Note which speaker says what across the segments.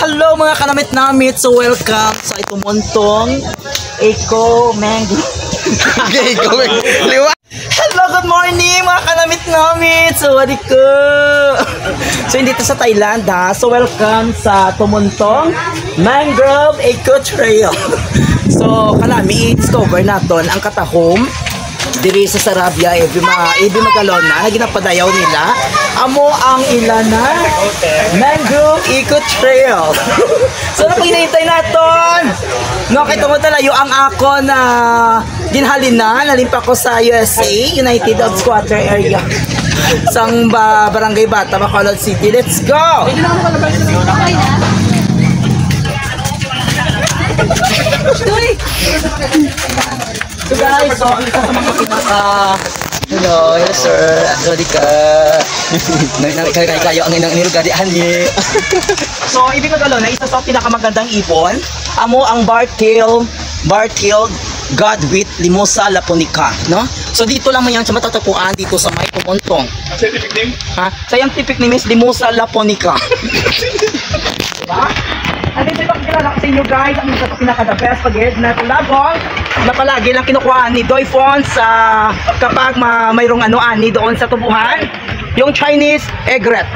Speaker 1: Hello mga kanamit namit, so welcome sa itumuntong Eco Mango. Hello, good morning mga kanamit namit. So wadi ko. So dito sa Thailand ha. So welcome sa tumuntong Mangrove Eco Trail. So kanami i-discover naton ang katahom diri sa Sarabia every magalon na ginapadayaw nila amo ang ilan na Mangrove Eco Trail. So na paghinihintay naton no kay tungod talayo ang ako na ginhalin na nalimpa ko sa USA United of Squatter Area sang Barangay Bata Bacolod City. Let's go. So guys, so ang isa sa mga pinaka hello sir, ready ka? Kayo ang inang nirugadihan ni. So ibig ko na isa sa pinakamagandang ibon, amo ang Bartail Godwit Limosa Laponica, no? So dito lang man yan sa matatagpuan dito sa may Pumontong. Scientific name? Ha? Scientific name is Limosa Laponica. Diba? At ito yung kilala ko sa inyo guys, ang isa sa pinaka-the best pag-head na tulabong na palagi lang kinukuhaan ni Doy Fon sa kapag mayroong ani doon sa tubuhan, yung Chinese egret.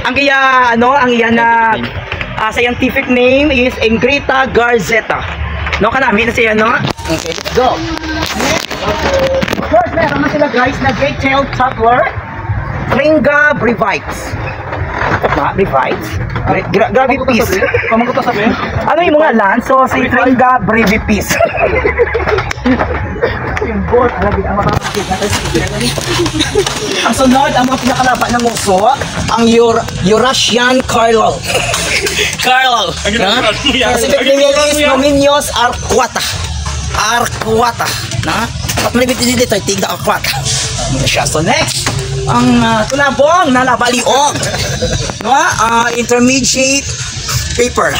Speaker 1: Ang iya na scientific name is Ingrita garzetta. No kanami na siya no? Okay, let's go. Of course, meron na sila guys na great-tailed toddler, Tringa brevites. Brevites? Grabe peace. Ano yung mga lan? So, si Tringa brevipeace. Yung bot, ang sunod, ang mga pinakalaban ng uso, ang Eurasian Carlol. Carlol. Kasi pagnilis, Nominios arquata. Arquata. Na? At malibit dito, tigda arquata. So next, ang tulabong na labaliog. No? Intermediate paper.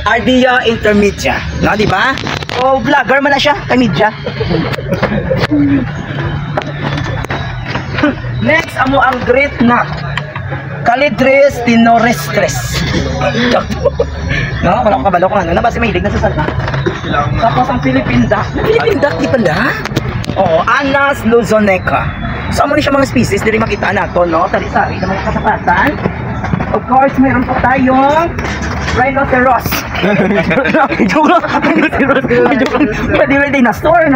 Speaker 1: Ardea intermedia. No, di ba? O vlogger man na siya, kamidya. Next, amo ang great nut. Calidris tenorestres. No, wala ko kabalo ko ano. Nabasi mahilig na sa salta. Tapos ang Philippine duck. Philippine duck di pala? Oo, Anas luzoneca. So, amo ni siya mga species, dili makita nato, no? Tari-sari na mga kasapatan. Of course, mayroon po tayong rhinoceros. Joke lang. Pwede rin dinosaur.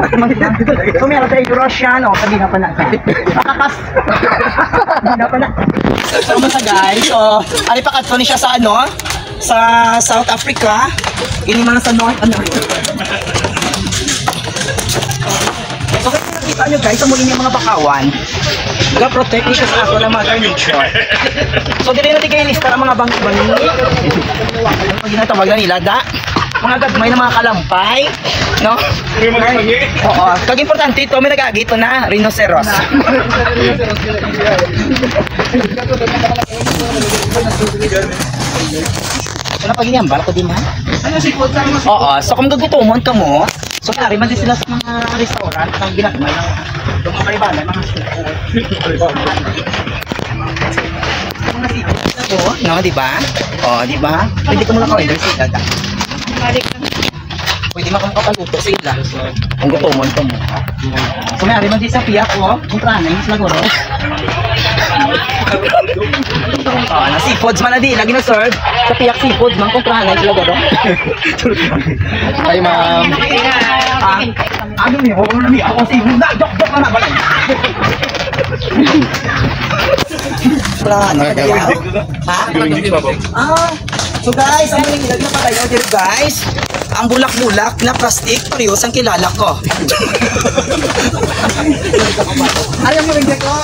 Speaker 1: So, meron tayo Eurasian. O, sabi na pa na. Pakakas. Sabi na pa na. So, mga guys. So, alipakat ko ni siya sa ano? Sa South Africa. Ini man sa North. Ano? So, kaya nakita nyo guys, sa muli niya mga bakawan. Ga-protect ni siya sa ako ng mga nature. So, dili natin kayo lista ng mga bangki-bangki. Pag ginatawag na nila, mga gagmay na mga kalampay, no? Oo. Kag-importante ito, may nag-agi ito na rhinoceros. So, napag-iniyambal ko din, ha? Oo. So, kung gagutumon ka mo, so, nari man din sila sa mga restaurant ng ginagmay ng mga karibala, mga seafood. Mga seafood, no? Diba? O, diba? Pwede ko muna ka-order sila. Pwede makakapaluto sila. Kung gutumon ka mo. So, nari man din sa piyak ko, kung tranay, sila guro. Na seafoods man na di, lagi na serve sa piyak seafoods man kung tranay sila guro. Ay ma'am. Ano niyo? Ano niyo? Ako seafood na, jok ka na balay. So guys, ang mga ilag na patayo dito guys, ang bulak-bulak na plastic, parehas ang kilala ko. Ayaw mo rin ko?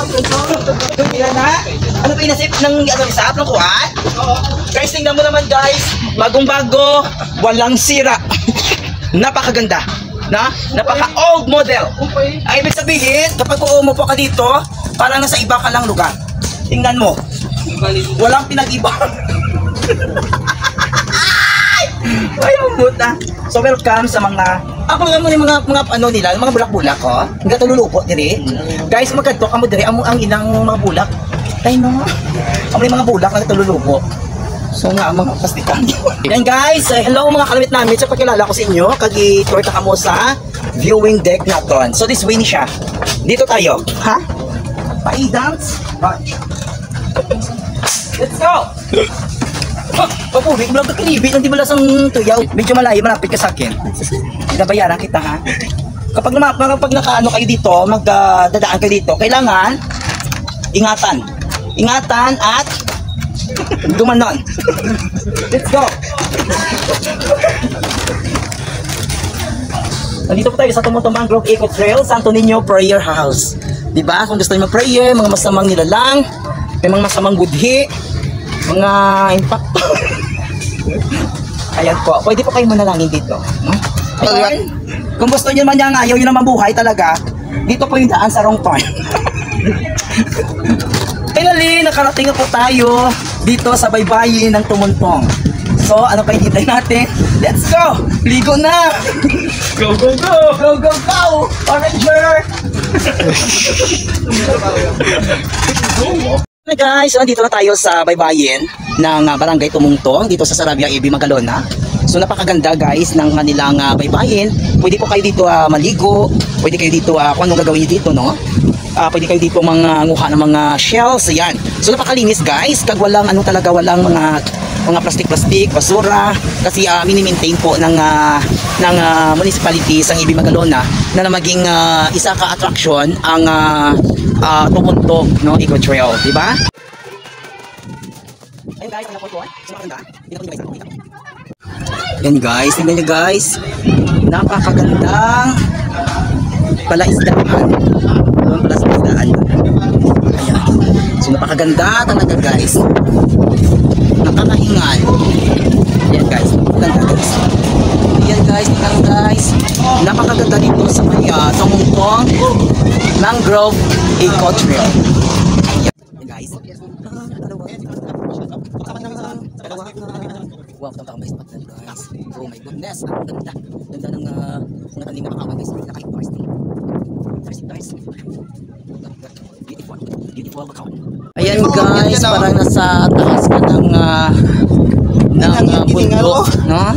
Speaker 1: Ano ba inasip ng isap ng kuhan? Guys, tingnan mo naman guys, bagong-bago, walang sira. Napakaganda. Napaka-old model. Ang ibig sabihin, kapag umupo ka dito, parang nasa iba ka lang lugar. Tingnan mo. Walang pinag-iba. Ayaw muta. So welcome sa mga ako lang mo ni mga ano nila, mga bulak-bulak ko. Hanggang tululupo diri. Guys, magkadto kamo diri amo ang ilang mga bulak. Ay no. Ang may mga bulak na natululubo. So nga ang mga plastikan. Yan guys, hello mga kalawit namin. So pakilala ko sa inyo, kagi-tour ta kamo sa viewing deck naton. So this way ni siya. Dito tayo, ha? Paidance. Let's go. Papuwi, wala ka kinibig, hindi mo lasang tuyaw. Medyo malayo, malapit ka sa akin. Nabayaran kita ha. Kapag nakaano kayo dito, magdadaan kayo dito, kailangan ingatan. Ingatan at dumanon. Let's go. Nandito po tayo sa Tumutumang Grove Eco Trail, Santo Niño Prayer House. Diba? Kung gusto niyo mag-prayer, mga masamang nilalang, may mga masamang budhi, mga impact. Ayan po. Pwede po kayo manalangin dito. No? Ayan. Kung gusto niyo man yung ayaw nyo naman buhay talaga, dito po yung daan sa wrong turn. Finally, nakarating na po tayo dito sa baybayin ng Tumuntong. So, ano pa hinihintay natin? Let's go! Ligo na! Go, go, go! Go, go, go! Oranger! Hey guys, nandito na tayo sa baybayin ng Barangay Tumungtong dito sa Sarabia AB Magalona. So napakaganda guys ng kanilang baybayin. Pwede po kayo dito maligo, pwede kayo dito kung ano gagawin niyo dito, no? Pwede kayo dito nguha ng mga shells, ayan. So napakalinis guys, kag walang talaga walang mga plastic-plastic, basura kasi mini-maintain po ng municipalities ang AB Magalona na maging isa ka attraction ang Tumuntong no Eco Trail, di ba? Ayun guys, ang po maganda. Yan guys, tingnan niyo guys. Napakagandang palaisdaan. Doon palaisdaan. Ayan. So napakaganda talaga guys. Nakakahingal. Yan guys, ganda guys. Yan guys, tingnan guys. Napakaganda dito sa may Tumuntong Mangrove Eco Trail. Yan guys. Wow, tama spot na guys. Oh my goodness, ang ganda. Ganda ng kanilang makakawan guys. Naka-interesting. Beautiful. Beautiful account. Ayan guys, parang nasa taas ka ng bundok, no?